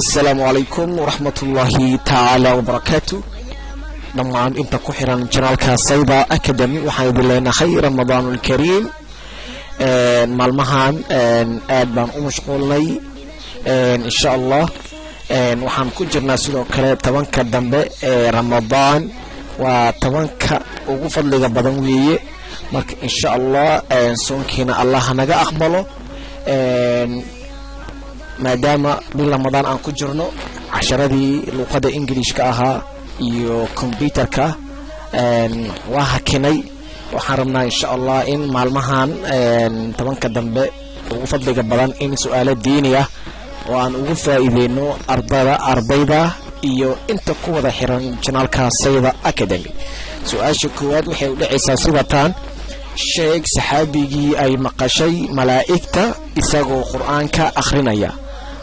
السلام عليكم ورحمة الله تعالى وبركاته. دمان انت كحران جنالك صيدا أكاديمي وحيد لنا خير رمضان الكريم. مالمهان آدبان ومشغولي إن شاء الله وحان كجرنا سلو كلا توانك الدنباء رمضان وتوانك وفضل بدنوية marka insha Allah soonkiina Allah naga aqbalo maadaama bil Ramadan aan ku jirno casharadii luqada Ingiriiska ahaa iyo computerka waa hakinay waxaan rabnaa insha Allah in maalmahan tobanka dambe ugu fadliga badan in su'aalo diini ah oo aan ugu faa'iideyno ardayda iyo inta ku wada xiran channelka Sayda Academy. su'aasha koowaad waxay u dhacaysaa sidatan: sheeg saxaabigii ay maqashay malaa'igta isagoo quraanka akhrinaya.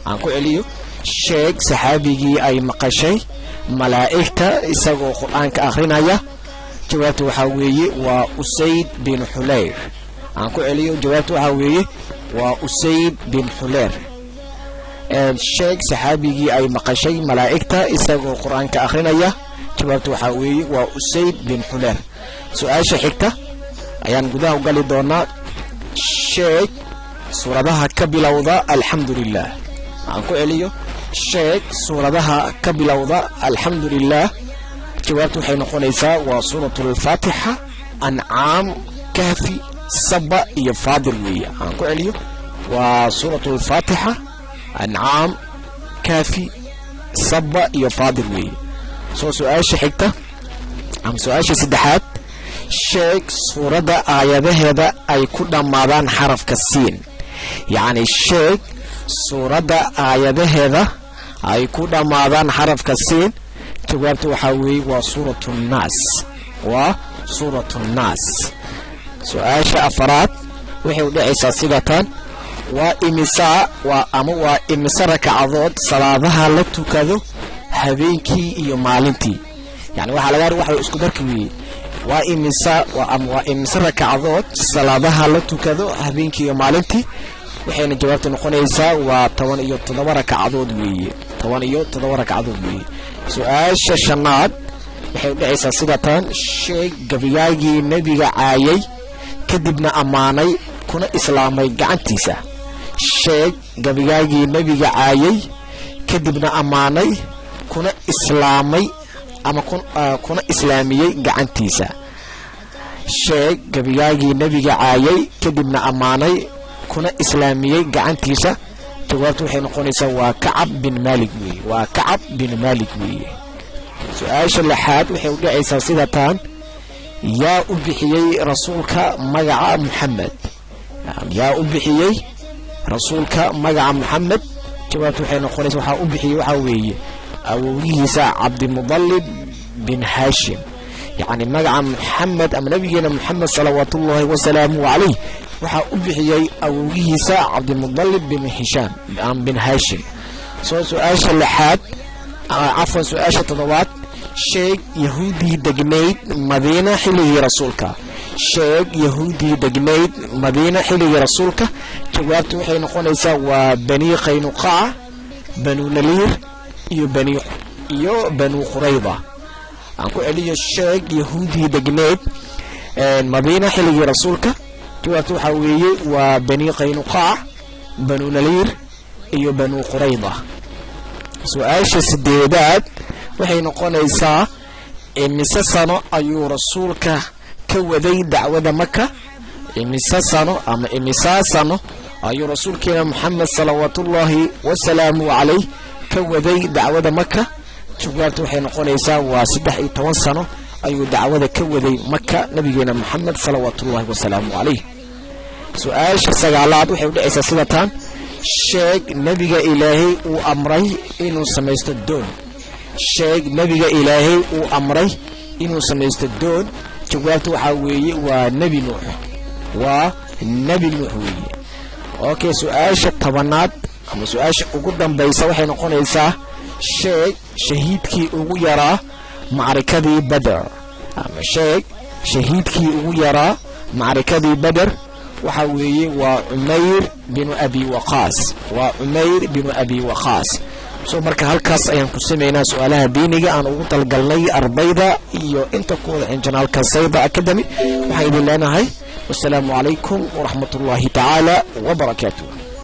aan ku celiyo: sheeg saxaabigii ay maqashay malaa'igta isagoo quraanka akhrinaya. jawaabtu waxa weeye waa Usayd bin Hulayr. aan ku celiyo: jawaabtu waxa weeye waa Usayd bin Hulayr. sheeg saxaabigii ay maqashay malaa'igta isagoo quraanka akhrinaya. jawaabtu waxa weeye waa Usayd bin Hulayr. su'aasha xigta ayaan gudaha u gali doonaa: sheeg suuradaha ka bilowda alxamdulillah. aan ku celiyo: sheeg suuradaha ka bilowda alxamdulillah. jawaabtu waxay noqonaysaa waa suuratul faatixa, ancaam, kahfi, saba iyo faadir weeye. aan ku celiyo: waa suuratul faatixa, ancaam, kahfi, saba iyo faadir weeye. soo su'aasha xigta ama su'aasha saddexaad: sheeg suurada aayadaheeda ay ku dhamaadaan xarafka siin. yacni sheeg suurada aayadaheeda ay ku dhamaadaan xarafka siin. jawaabtu waxa weeye waa suuratu naas. waa suuratu naas. su'aasha afaraad waxay u dhacaysaa sidatan: waa imisa rakacadood salaadaha la tukado habeenkii iyo maalintii. yani waxa laga waxa isku darki weeye waa imisa rakacadood salaadaha la tukado habeenkii iyo maalintii. waxayna jawaabtu noqonaysaa waa 17 rakacadood weeye. 17 rakacadood weeye. su'aasha shanaad waxay u dhacaysaa sidatan: sheeg gabigaagii nabiga caayay kadibna amaanay kuna islaamay gacantiisa. sheeg gabigaagii nabiga caayay kadibna amaanay kuna islaamay ama kuna islaamiyay gacantiisa. sheeg gabigaagii nabiga caayay kadibna amaanay kuna islaamiyay gacantiisa. jawaabtu waxay noqonaysaa waa Kacab bin Malik weeye. waa Kacab bin Malik weeye. su'aasha lixaad waxay u dhacaysaa sidatan: yaa u bixiyay rasuulka magaca Muhammad. yaa u bixiyay rasuulka magaca Muhammad. jawaabtu waxay noqonaysaa waxa u bixiyay waxa weeye awowgiisa Cabdimudallib bin Hashim. يعني مجا محمد أم نبينا محمد صلوات الله وسلامه عليه وحا أبحيي أوغيسا عبد المطلب بن هشام بن هاشم. سؤال اللحاد عفوا سؤال تضوات: شيخ يهودي دقنيد مدينة حلي رسولك. شيخ يهودي دقنيد مدينة حلي رسولك. جوابته حين قنيسا وبني قينقاع، بنو نلير، بنو قريضة. أنكو علي الشيخ يهودي دقنيد مدينة حلي رسولك. جوابته حويي وبني قينقاع، بنو نلير، بنو قريضة. سؤال السديدات waxay noqonaysaa imise sano ayuu rasuulka ka waday dacwada Makka. imise sano ama imisa sano ayuu rasuulkeena Muhammad sallallahu wa salaamu alayhi ka waday dacwada Makka. jawaabtu waxay noqonaysaa waa 13 sano ayuu dacwada ka waday Makka nabigeena Muhammad sallallahu wa salaamu alayhi. su'aasha sagaalaad waxay u dhacaysaa sidatan: sheeg nabiga Ilaahay uu amray inuu sameesto doon. sheeg nabiga Ilaahay uu amray inuu sameesto doon. jawaabtu waxa weeye waa nabi nuux. waa nabi nuux weeye. okay, su'aasha tobanaad ama su'aasha ugu dambaysa waxay noqonaysaa: sheeg shahiidkii ugu yaraa macrakadii Badr. ama sheeg shahiidkii ugu yaraa macrakadii Badr. waxa weeye waa Umayr bin Abi Waqas. waa Umayr bin Abi Waqas. so marka halkaas ayaan ku sameynaa su'aalaha diiniga aan ugu talgalnay ardayda iyo inta kooda janaalka Sayda Academy waxaan idin leenahay wassalaamu calaykum waraxmatullaahi tacaala wabarakaatuh